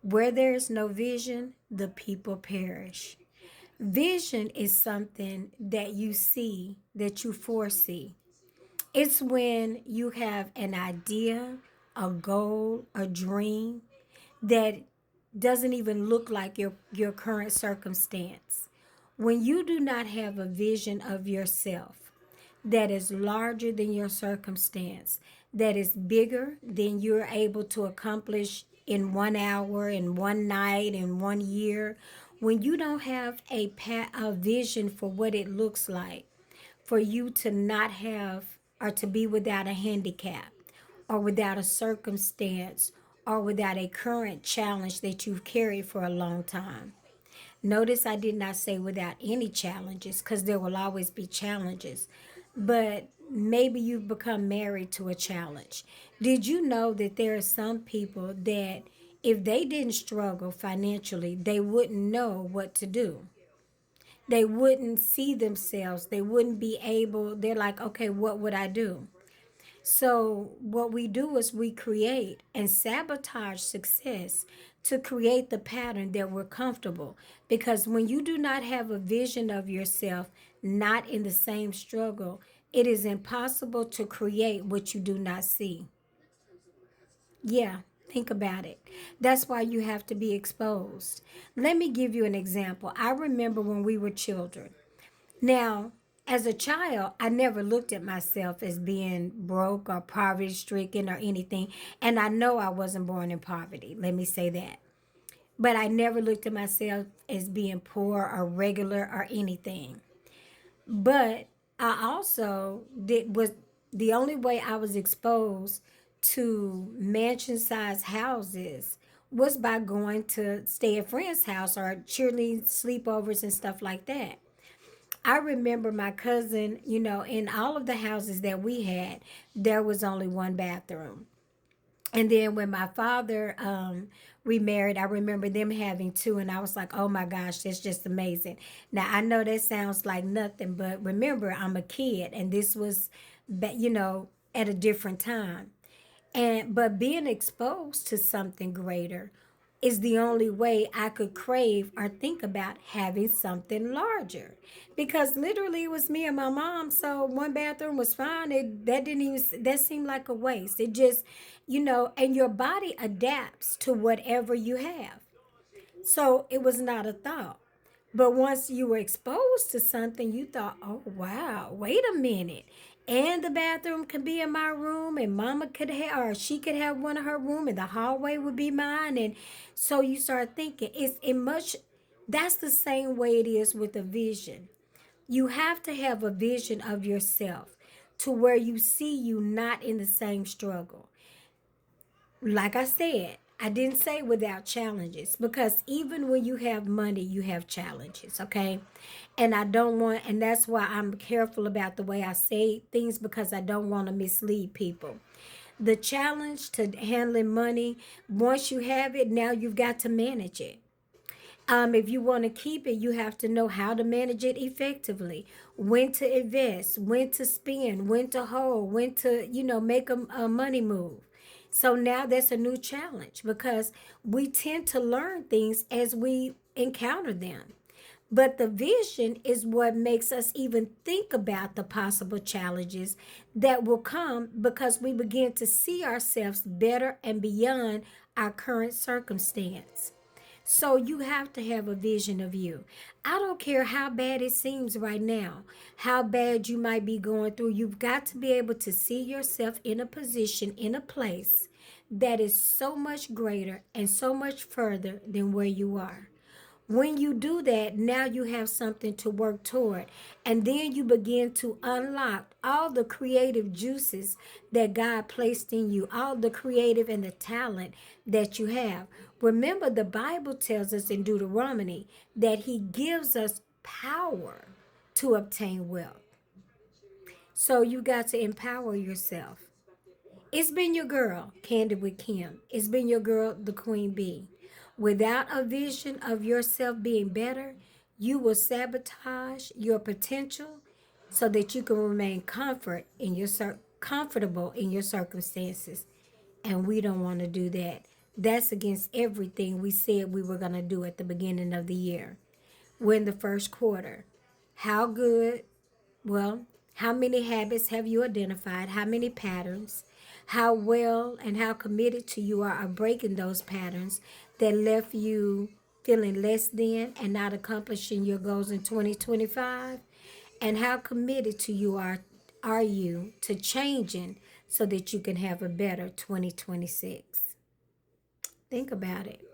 Where there is no vision, the people perish. Vision is something that you see, that you foresee. It's when you have an idea, a goal, a dream that doesn't even look like your current circumstance. When you do not have a vision of yourself that is larger than your circumstance, that is bigger than you're able to accomplish in 1 hour, in one night, in 1 year, when you don't have a vision for what it looks like, for you to not have or to be without a handicap or without a circumstance or without a current challenge that you've carried for a long time. Notice I did not say without any challenges because there will always be challenges. But maybe you've become married to a challenge. Did you know that there are some people that if they didn't struggle financially, they wouldn't know what to do? They wouldn't see themselves. They wouldn't be able, they're like, okay, what would I do? So, what we do is we create and sabotage success to create the pattern that we're comfortable. Because when you do not have a vision of yourself, not in the same struggle, it is impossible to create what you do not see. Yeah, think about it. That's why you have to be exposed. Let me give you an example. I remember when we were children. Now, as a child, I never looked at myself as being broke or poverty stricken or anything. And I know I wasn't born in poverty. Let me say that. But I never looked at myself as being poor or regular or anything. But I also did was the only way I was exposed to mansion sized houses was by going to stay at friends' house or cheerleading sleepovers and stuff like that. I remember my cousin, in all of the houses that we had, there was only one bathroom. And then when my father remarried, I remember them having two, and I was like, oh my gosh, that's just amazing. Now, I know that sounds like nothing, but remember, I'm a kid, and this was, at a different time. But being exposed to something greater is the only way I could crave or think about having something larger. Because literally it was me and my mom, so one bathroom was fine. That seemed like a waste. It just, and your body adapts to whatever you have. So it was not a thought. But once you were exposed to something, you thought, oh, wow, wait a minute. And the bathroom could be in my room, and mama could have, or she could have one of her room, and the hallway would be mine. And so you start thinking, that's the same way it is with a vision. You have to have a vision of yourself to where you see you not in the same struggle. Like I said, I didn't say without challenges because even when you have money, you have challenges, okay? And I don't want, and that's why I'm careful about the way I say things because I don't want to mislead people. The challenge to handling money, once you have it, now you've got to manage it. If you want to keep it, you have to know how to manage it effectively, when to invest, when to spend, when to hold, when to, make a money move. So now that's a new challenge because we tend to learn things as we encounter them. But the vision is what makes us even think about the possible challenges that will come because we begin to see ourselves better and beyond our current circumstance. So you have to have a vision of you. I don't care how bad it seems right now, how bad you might be going through. You've got to be able to see yourself in a position, in a place that is so much greater and so much further than where you are. When you do that, now you have something to work toward. And then you begin to unlock all the creative juices that God placed in you, all the creative and the talent that you have. Remember, the Bible tells us in Deuteronomy that He gives us power to obtain wealth. So you got to empower yourself. It's been your girl, Candid with Kim. It's been your girl, the Queen Bee. Without a vision of yourself being better, you will sabotage your potential so that you can remain comfortable in your circumstances. And we don't want to do that. That's against everything we said we were going to do at the beginning of the year. We're in the first quarter. How good? Well, how many habits have you identified? How many patterns? How well and how committed to you are of breaking those patterns that left you feeling less than and not accomplishing your goals in 2025? And how committed to you are you to changing so that you can have a better 2026? Think about it.